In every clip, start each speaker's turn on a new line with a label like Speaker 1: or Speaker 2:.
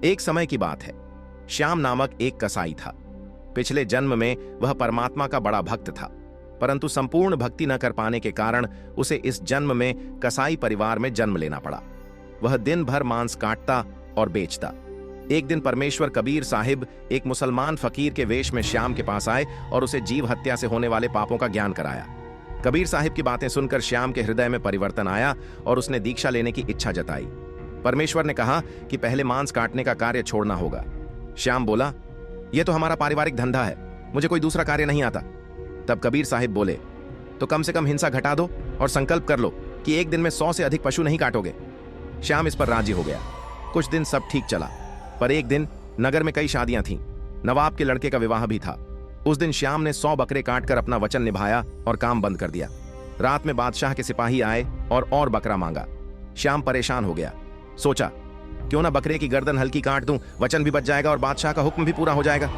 Speaker 1: एक समय की बात है। श्याम नामक एक कसाई था। पिछले जन्म में वह परमात्मा का बड़ा भक्त था, परंतु संपूर्ण भक्ति न कर पाने के कारण उसे इस जन्म में कसाई परिवार में जन्म लेना पड़ा। वह दिन भर मांस काटता और बेचता। एक दिन परमेश्वर कबीर साहिब एक मुसलमान फकीर के वेश में श्याम के पास आए और उसे जीव हत्या से होने वाले पापों का ज्ञान कराया। कबीर साहिब की बातें सुनकर श्याम के हृदय में परिवर्तन आया और उसने दीक्षा लेने की इच्छा जताई। परमेश्वर ने कहा कि पहले मांस काटने का कार्य छोड़ना होगा। श्याम बोला, यह तो हमारा पारिवारिक धंधा है, मुझे कोई दूसरा कार्य नहीं आता। तब कबीर साहिब बोले, तो कम से कम हिंसा घटा दो और संकल्प कर लो कि एक दिन में 100 से अधिक पशु नहीं काटोगे। श्याम इस पर राजी हो गया। कुछ दिन सब ठीक चला, पर एक दिन नगर में कई शादियां थीं। नवाब के लड़के का विवाह भी था। उस दिन श्याम ने 100 बकरे काटकर अपना वचन निभाया और काम बंद कर दिया। रात में बादशाह के सिपाही आए और बकरा मांगा। श्याम परेशान हो गया। सोचा, क्यों ना बकरे की गर्दन हल्की काट दूं, वचन भी बच जाएगा और बादशाह का हुक्म भी पूरा हो जाएगा।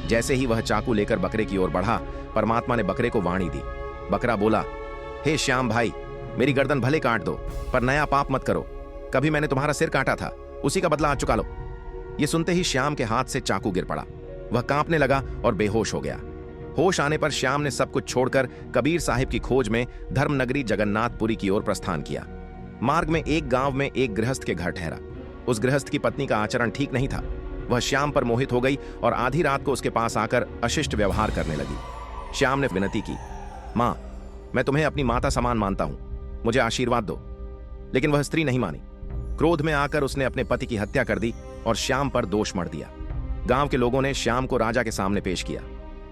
Speaker 1: जैसे ही वह चाकू लेकर बकरे की ओर बढ़ा, परमात्मा ने बकरे को वाणी दी। बकरा बोला, हे श्याम भाई, मेरी गर्दन भले काट दो, पर नया पाप मत करो। कभी मैंने तुम्हारा सिर काटा था, उसी का बदला आज चुका लो। ये सुनते ही श्याम के हाथ से चाकू गिर पड़ा। वह कांपने लगा और बेहोश हो गया। होश आने पर श्याम ने सब कुछ छोड़कर कबीर साहिब की खोज में धर्मनगरी जगन्नाथपुरी की ओर प्रस्थान किया। मार्ग में एक गांव में एक गृहस्थ के घर ठहरा। उस गृहस्थ की पत्नी का आचरण ठीक नहीं था। वह श्याम पर मोहित हो गई और आधी रात को उसके पास आकर अशिष्ट व्यवहार करने लगी। श्याम ने विनती की, मां, मैं तुम्हें अपनी माता समान मानता हूं, मुझे आशीर्वाद दो। लेकिन वह स्त्री नहीं मानी। क्रोध में आकर उसने अपने पति की हत्या कर दी और श्याम पर दोष मढ़ दिया। गांव के लोगों ने श्याम को राजा के सामने पेश किया।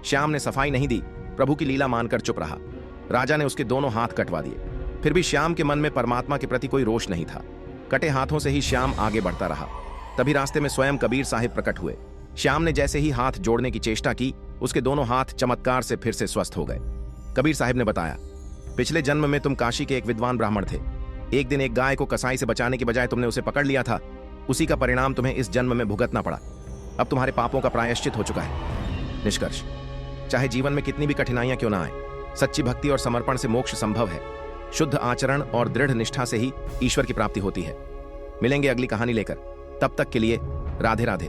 Speaker 1: श्याम ने सफाई नहीं दी, प्रभु की लीला मानकर चुप रहा। राजा ने उसके दोनों हाथ कटवा दिए। फिर भी श्याम के मन में परमात्मा के प्रति कोई रोष नहीं था। कटे हाथों से ही श्याम आगे बढ़ता रहा। तभी रास्ते में स्वयं कबीर साहिब प्रकट हुए। श्याम ने जैसे ही हाथ जोड़ने की चेष्टा की, उसके दोनों हाथ चमत्कार से फिर से स्वस्थ हो गए। कबीर साहिब ने बताया, पिछले जन्म में तुम काशी के एक विद्वान ब्राह्मण थे। एक दिन एक गाय को कसाई से बचाने की बजाय तुमने उसे पकड़ लिया था। उसी का परिणाम तुम्हें इस जन्म में भुगतना पड़ा। अब तुम्हारे पापों का प्रायश्चित हो चुका है। निष्कर्ष, चाहे जीवन में कितनी भी कठिनाइयां क्यों ना आए, सच्ची भक्ति और समर्पण से मोक्ष संभव है। शुद्ध आचरण और दृढ़ निष्ठा से ही ईश्वर की प्राप्ति होती है। मिलेंगे अगली कहानी लेकर, तब तक के लिए राधे राधे।